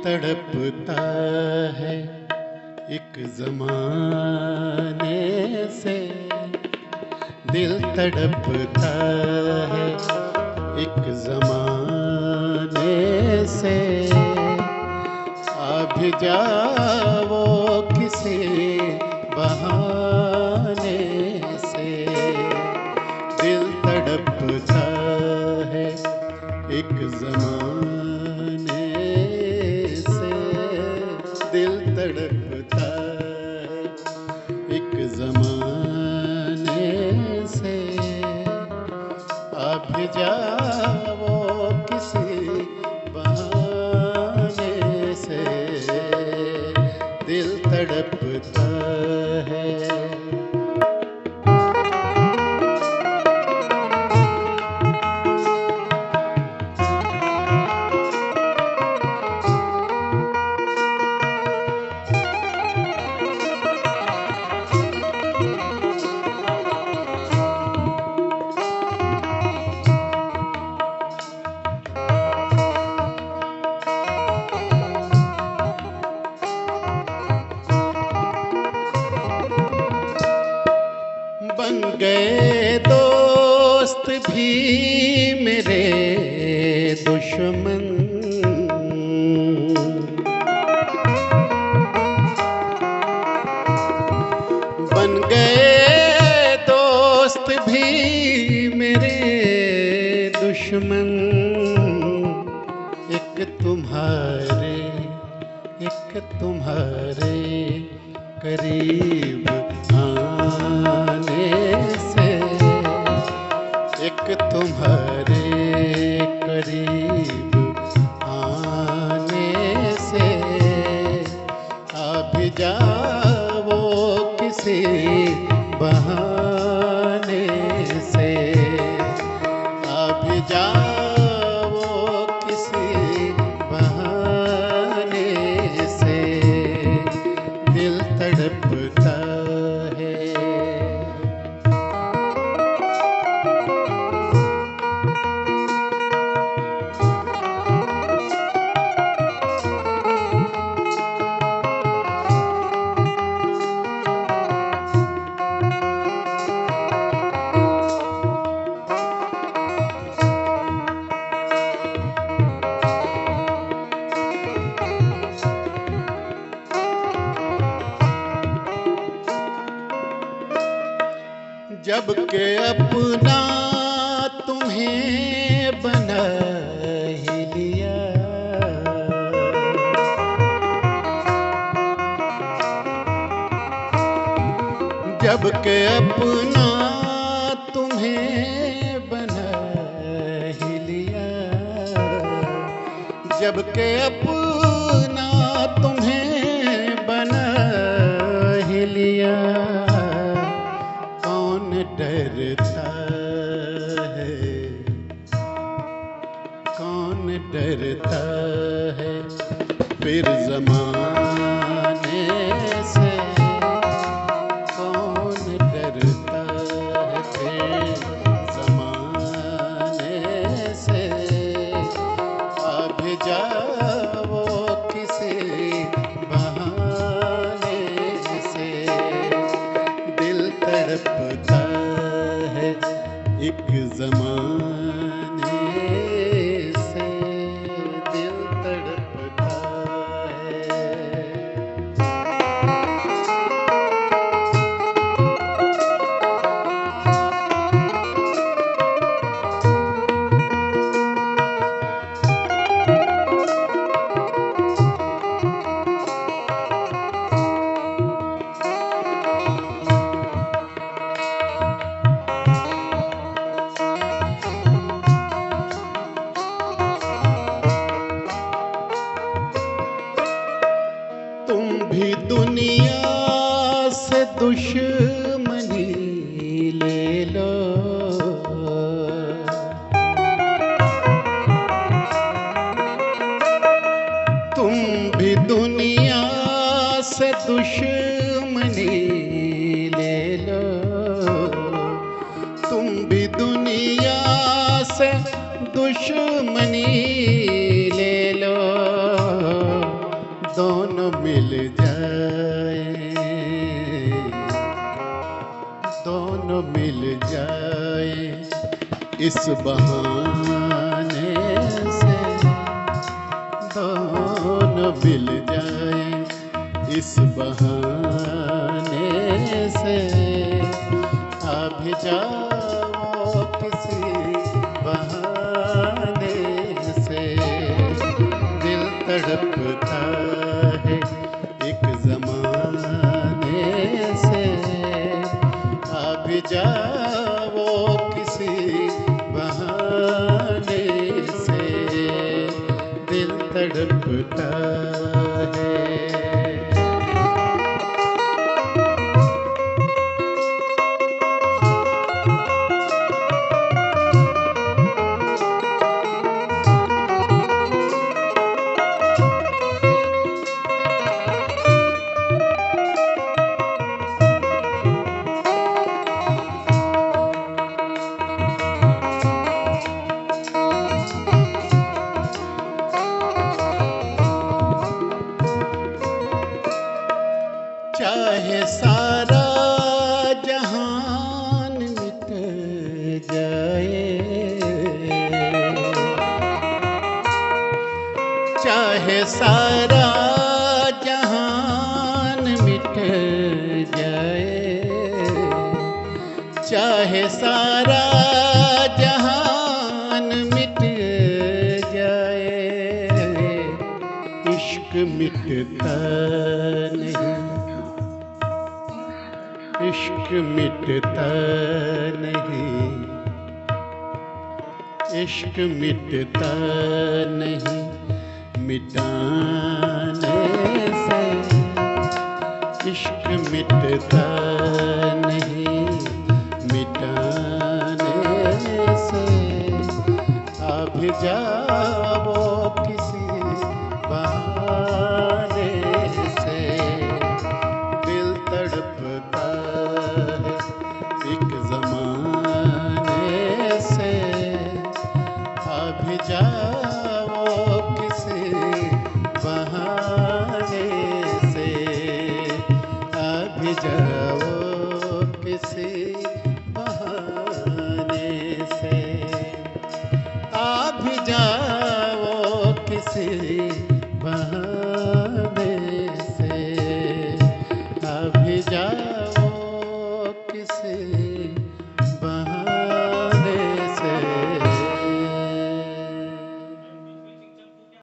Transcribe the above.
तड़पता है एक ज़माने से, दिल तड़पता है एक ज़माने से। आ भी जाओ किसी बहाने से, दिल तड़पता है एक ज़माने से, दिल तड़पता है एक ज़माने से। आ भी जाओ किसी बहाने से, दिल तड़पता है। बन गए दोस्त भी मेरे दुश्मन, बन गए दोस्त भी मेरे दुश्मन। एक तुम्हारे करीब आने से, एक तुम्हारे करीब आने से। आ भी जाओ किसी बहाने से, आ भी जाओ किसी बहाने से, दिल तड़पता है। जब के अपना तुम्हें बना ही लिया, जब के अपना तुम्हें बना ही लिया, जब के अपना तुम्हें बना ही लिया। कौन डरता है, कौन डरता है फिर ज़माने से, कौन डरता है फिर ज़माने से। आ भी जाओ किसी बहाने से, दिल तड़पता है एक ज़माने से, दिल तड़पता है। तुम भी दुनिया से दुश्मनी ले लो, तुम भी दुनिया से दुश्मनी ले लो, तुम भी दुनिया से दुश्मनी ले लो। दोनों मिल जाए, दोनों मिल जाए इस बहाने से, दोनों मिल जाए इस बहाने से। आ भी जाओ किसी बहाने से, दिल तड़पता है एक ज़माने से। आ भी जाओ किसी बहाने से, दिल तड़पता है। चाहे सारा जहान मिट जाए, चाहे सारा जहान मिट जाए, चाहे सारा जहान मिट जाए, इश्क मिटता नहीं, इश्क मिटता नहीं, इश्क मिटता नहीं, मिटाना